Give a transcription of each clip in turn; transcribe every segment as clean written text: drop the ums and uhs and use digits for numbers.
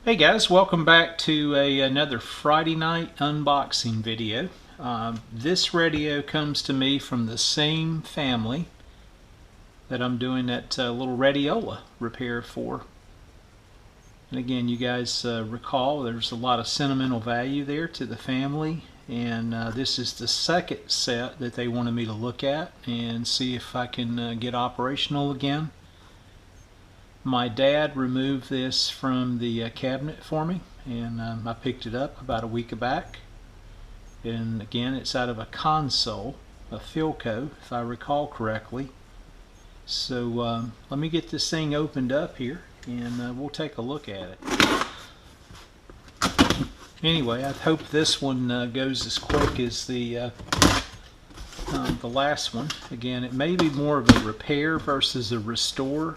Hey guys, welcome back to another Friday night unboxing video. This radio comes to me from the same family that I'm doing that little radiola repair for. And again, you guys recall there's a lot of sentimental value there to the family, and this is the second set that they wanted me to look at and see if I can get operational again. My dad removed this from the cabinet for me, and I picked it up about a week back. And again, it's out of a console, a Philco, if I recall correctly. So let me get this thing opened up here, and we'll take a look at it. Anyway, I hope this one goes as quick as the last one. Again, it may be more of a repair versus a restore,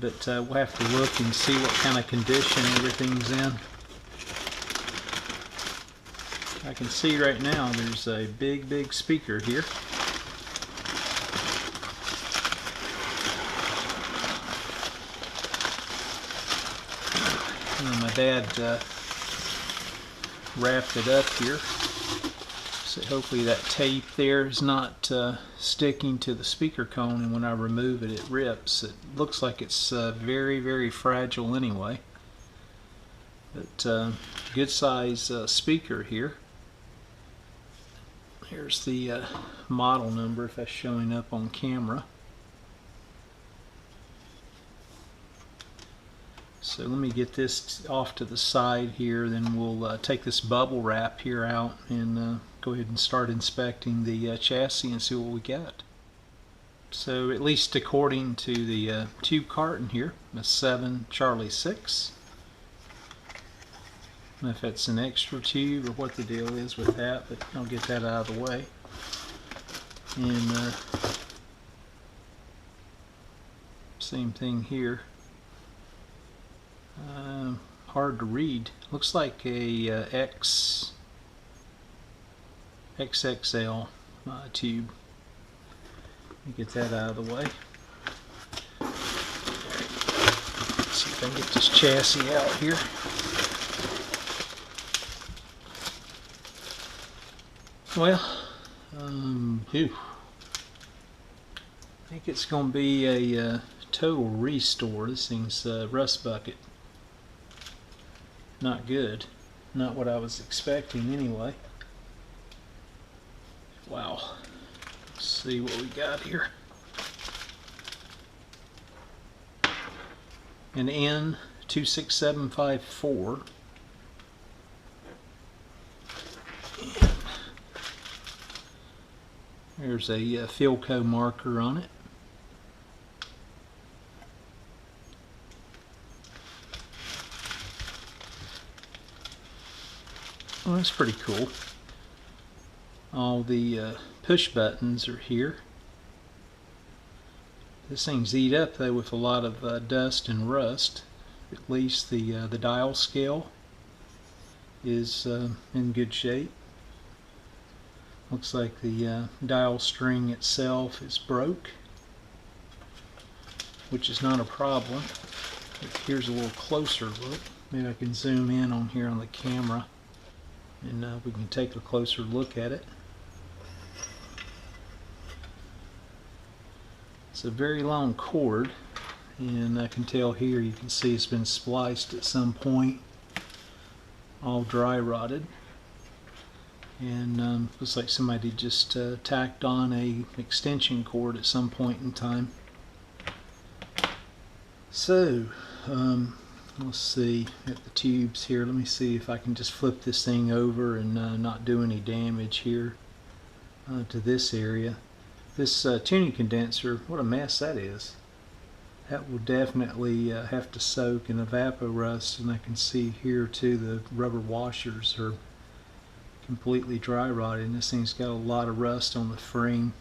but we'll have to look and see what kind of condition everything's in. I can see right now there's a big speaker here. And my dad wrapped it up here. So hopefully that tape there is not sticking to the speaker cone, and when I remove it, it rips. It looks like it's very fragile anyway. But good size speaker here. Here's the model number if that's showing up on camera. So let me get this off to the side here, then we'll take this bubble wrap here out and go ahead and start inspecting the chassis and see what we got. So at least according to the tube carton here, a 7 Charlie 6. I don't know if that's an extra tube or what the deal is with that, but I'll get that out of the way. And same thing here. Hard to read. Looks like a XXL tube. Let me get that out of the way. Let's see if I can get this chassis out here. Well, I think it's going to be a total restore. This thing's rust bucket. Not good. Not what I was expecting anyway. Wow. Let's see what we got here. An N26754. There's a Philco marker on it. Well, that's pretty cool. All the push buttons are here. This thing's eat up though with a lot of dust and rust. At least the dial scale is in good shape. Looks like the dial string itself is broke, which is not a problem. But here's a little closer look. Maybe I can zoom in on here on the camera, and we can take a closer look at it. It's a very long cord, and I can tell here, you can see it's been spliced at some point, all dry rotted, and looks like somebody just tacked on a extension cord at some point in time. So let's see at the tubes here. Let me see if I can just flip this thing over and not do any damage here to this area. This tuning condenser, what a mess that is. That will definitely have to soak in evaporust, and I can see here too the rubber washers are completely dry rotted, and this thing's got a lot of rust on the frame.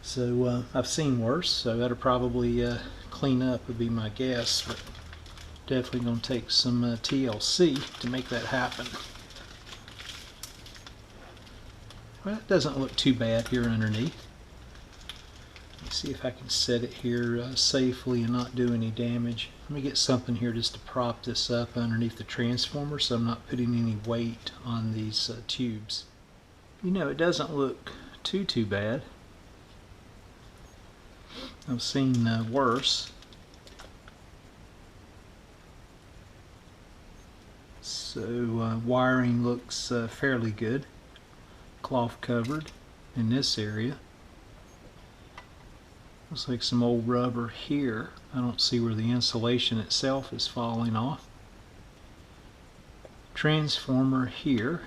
So I've seen worse, so that'll probably clean up would be my guess, but definitely going to take some TLC to make that happen. Well, it doesn't look too bad here underneath. Let's see if I can set it here safely and not do any damage. let me get something here just to prop this up underneath the transformer so I'm not putting any weight on these tubes. You know, it doesn't look too bad. I've seen worse. So wiring looks fairly good. Cloth covered in this area. Looks like some old rubber here. I don't see where the insulation itself is falling off. Transformer here.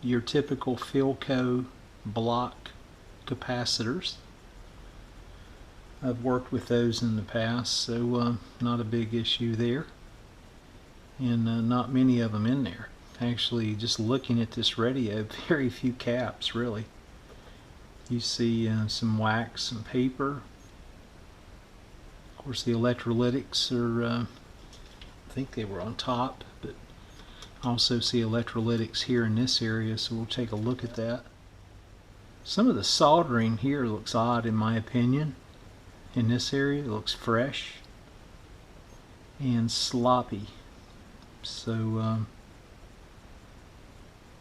Your typical Philco block capacitors. I've worked with those in the past, so not a big issue there. And not many of them in there. Actually, just looking at this radio, very few caps really. You see some wax and paper. Of course, the electrolytics are, I think they were on top, but I also see electrolytics here in this area, so we'll take a look at that. Some of the soldering here looks odd in my opinion. In this area, it looks fresh and sloppy. So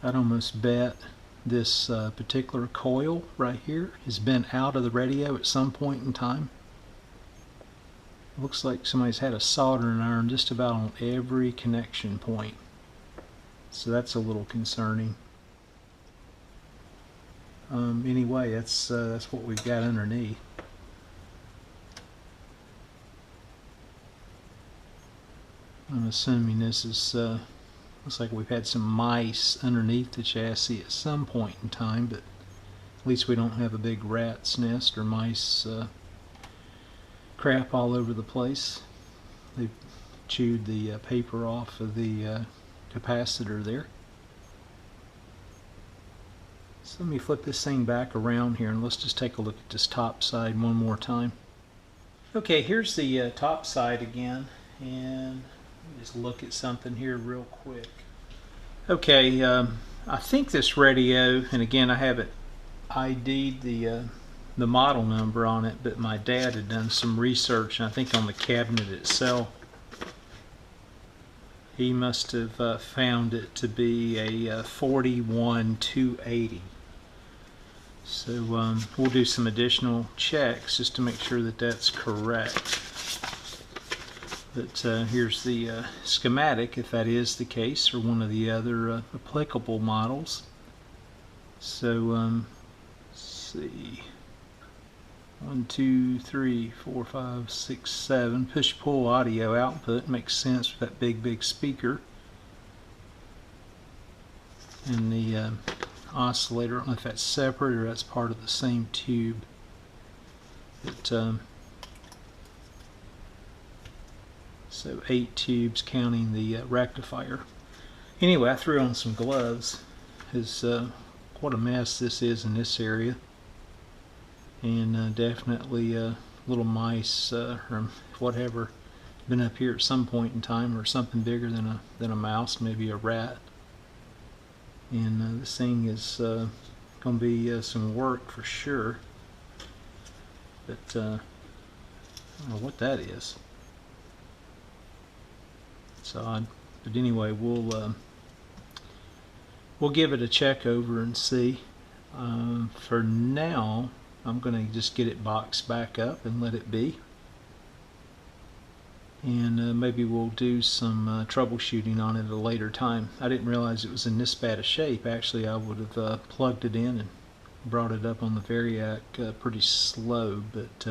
I'd almost bet this particular coil right here has been out of the radio at some point in time. It looks like somebody's had a soldering iron just about on every connection point. So that's a little concerning. Anyway, that's what we've got underneath. I'm assuming this is looks like we've had some mice underneath the chassis at some point in time, but at least we don't have a big rat's nest or mice crap all over the place. They've chewed the paper off of the capacitor there. So let me flip this thing back around here and let's just take a look at this top side one more time. Okay, here's the top side again, and just look at something here real quick. Okay, I think this radio, and again I haven't ID'd the model number on it, but my dad had done some research, and I think on the cabinet itself he must have found it to be a 41280. So we'll do some additional checks just to make sure that that's correct. But here's the schematic, if that is the case, or one of the other applicable models. So let's see, 1, 2, 3, 4, 5, 6, 7 push-pull audio output makes sense with that big speaker. And the oscillator, I don't know if that's separate or that's part of the same tube. But so 8 tubes counting the rectifier. Anyway, I threw on some gloves. What a mess this is in this area. And definitely little mice or whatever been up here at some point in time, or something bigger than a mouse, maybe a rat. And this thing is going to be some work for sure. But I don't know what that is. It's odd. But anyway, we'll give it a check over and see. For now, I'm going to just get it boxed back up and let it be. And maybe we'll do some troubleshooting on it at a later time. I didn't realize it was in this bad a shape. Actually, I would have plugged it in and brought it up on the Variac pretty slow, but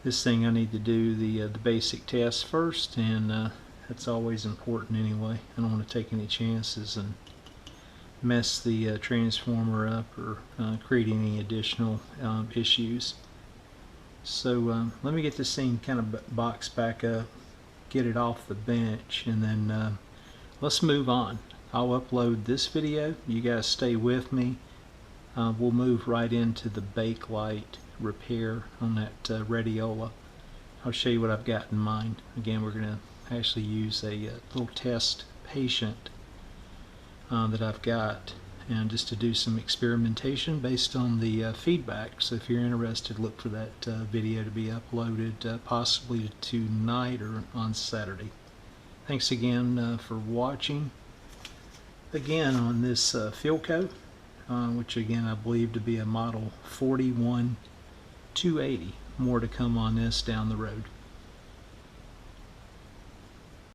this thing I need to do the basic test first, and that's always important anyway. I don't want to take any chances and mess the transformer up or create any additional issues. So let me get this thing kind of boxed back up, get it off the bench, and then let's move on. I'll upload this video. You guys stay with me. We'll move right into the bakelite repair on that radiola. I'll show you what I've got in mind. Again, we're going to actually use a little test patient that I've got and just to do some experimentation based on the feedback. So if you're interested, look for that video to be uploaded possibly tonight or on Saturday. Thanks again for watching. Again, on this field coat, which again I believe to be a model 41280. More to come on this down the road.